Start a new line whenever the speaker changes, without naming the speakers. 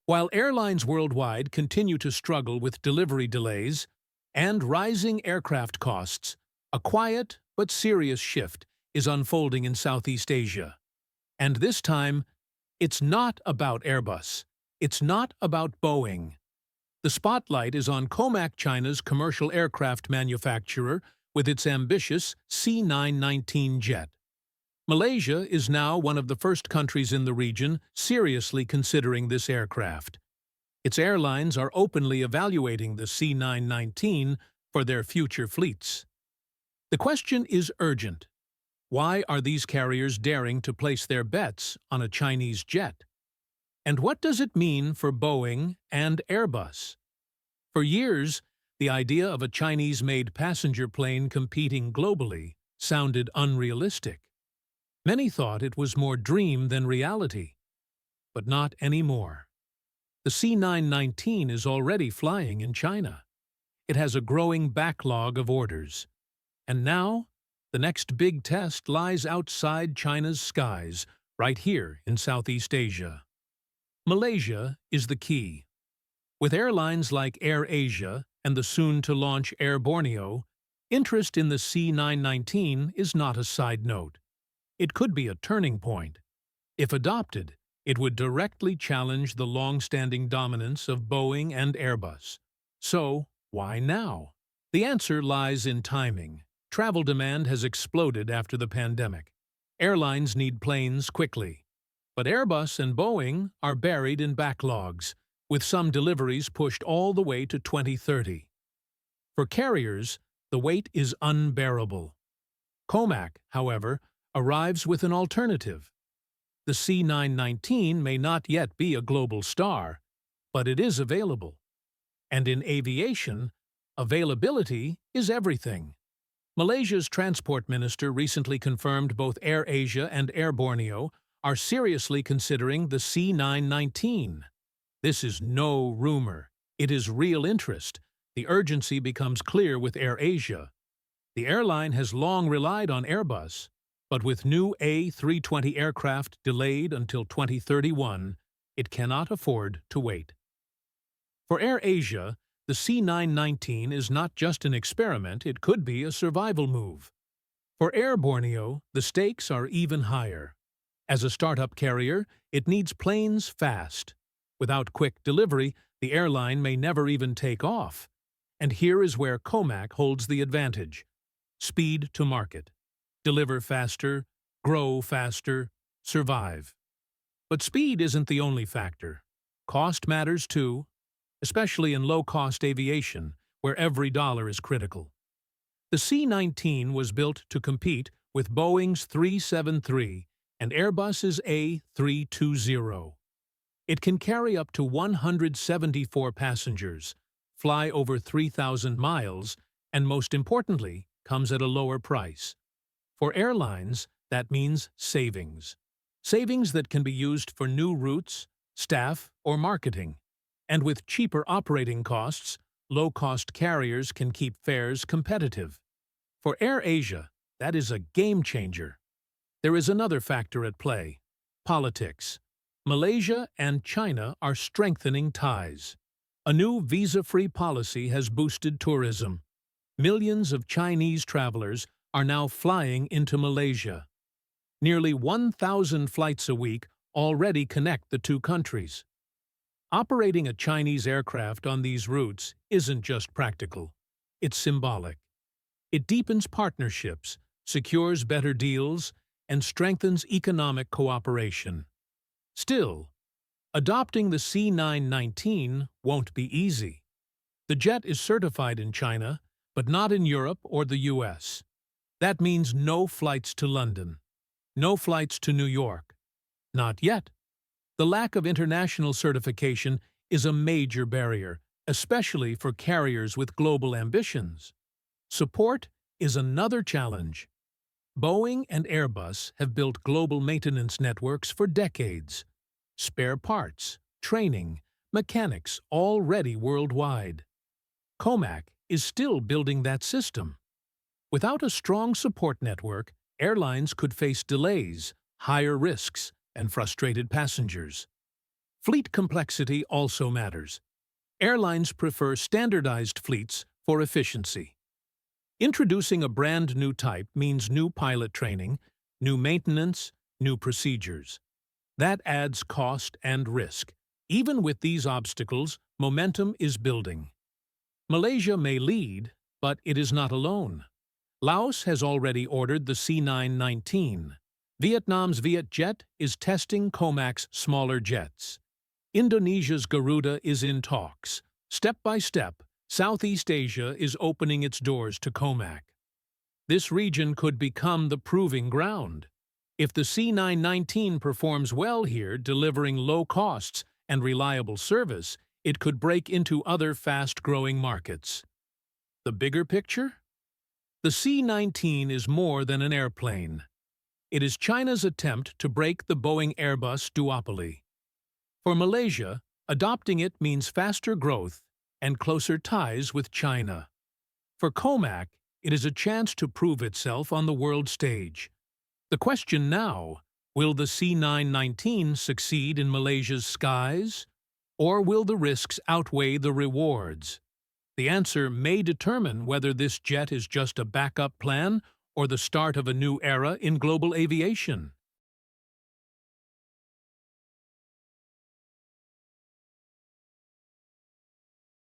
While airlines worldwide continue to struggle with delivery delays and rising aircraft costs, a quiet but serious shift is unfolding in Southeast Asia. And this time, it's not about Airbus. It's not about Boeing. The spotlight is on COMAC China's commercial aircraft manufacturer with its ambitious C919 jet. Malaysia is now one of the first countries in the region seriously considering this aircraft. Its airlines are openly evaluating the C919 for their future fleets. The question is urgent. Why are these carriers daring to place their bets on a Chinese jet? And what does it mean for Boeing and Airbus? For years, the idea of a Chinese-made passenger plane competing globally sounded unrealistic. Many thought it was more dream than reality. But not anymore. The C919 is already flying in China. It has a growing backlog of orders. And now, the next big test lies outside China's skies, right here in Southeast Asia. Malaysia is the key. With airlines like AirAsia and the soon-to-launch Air Borneo, interest in the C919 is not a side note. It could be a turning point. If adopted, it would directly challenge the long-standing dominance of Boeing and Airbus. So, why now? The answer lies in timing. Travel demand has exploded after the pandemic. Airlines need planes quickly. But Airbus and Boeing are buried in backlogs, with some deliveries pushed all the way to 2030. For carriers, the wait is unbearable. COMAC, however, arrives with an alternative. The C919 may not yet be a global star, but it is available. And in aviation, availability is everything. Malaysia's transport minister recently confirmed both AirAsia and Air Borneo are seriously considering the C919. This is no rumor. It is real interest. The urgency becomes clear with AirAsia. The airline has long relied on Airbus, but with new A320 aircraft delayed until 2031, it cannot afford to wait. For AirAsia, the C919 is not just an experiment, it could be a survival move. For Air Borneo, the stakes are even higher. As a startup carrier, it needs planes fast. Without quick delivery, the airline may never even take off. And here is where COMAC holds the advantage. Speed to market. Deliver faster, grow faster, survive. But speed isn't the only factor. Cost matters too, especially in low-cost aviation, where every dollar is critical. The C-19 was built to compete with Boeing's 373 and Airbus's A320. It can carry up to 174 passengers, fly over 3,000 miles, and most importantly, comes at a lower price. For airlines, that means savings. Savings that can be used for new routes, staff, or marketing. And with cheaper operating costs, low-cost carriers can keep fares competitive. For AirAsia, that is a game-changer. There is another factor at play: politics. Malaysia and China are strengthening ties. A new visa-free policy has boosted tourism. Millions of Chinese travelers are now flying into Malaysia. Nearly 1,000 flights a week already connect the two countries. Operating a Chinese aircraft on these routes isn't just practical, it's symbolic. It deepens partnerships, secures better deals, and strengthens economic cooperation. Still, adopting the C919 won't be easy. The jet is certified in China, but not in Europe or the US. That means no flights to London, no flights to New York. Not yet. The lack of international certification is a major barrier, especially for carriers with global ambitions. Support is another challenge. Boeing and Airbus have built global maintenance networks for decades. Spare parts, training, mechanics already worldwide. COMAC is still building that system. Without a strong support network, airlines could face delays, higher risks, and frustrated passengers. Fleet complexity also matters. Airlines prefer standardized fleets for efficiency. Introducing a brand new type means new pilot training, new maintenance, new procedures. That adds cost and risk. Even with these obstacles, momentum is building. Malaysia may lead, but it is not alone. Laos has already ordered the C919. Vietnam's Vietjet is testing COMAC's smaller jets. Indonesia's Garuda is in talks. Step by step, Southeast Asia is opening its doors to COMAC. This region could become the proving ground. If the C919 performs well here, delivering low costs and reliable service, it could break into other fast-growing markets. The bigger picture? The C-19 is more than an airplane. It is China's attempt to break the Boeing Airbus duopoly. For Malaysia, adopting it means faster growth and closer ties with China. For COMAC, it is a chance to prove itself on the world stage. The question now, will the C919 succeed in Malaysia's skies? Or will the risks outweigh the rewards? The answer may determine whether this jet is just a backup plan or the start of a new era in global aviation.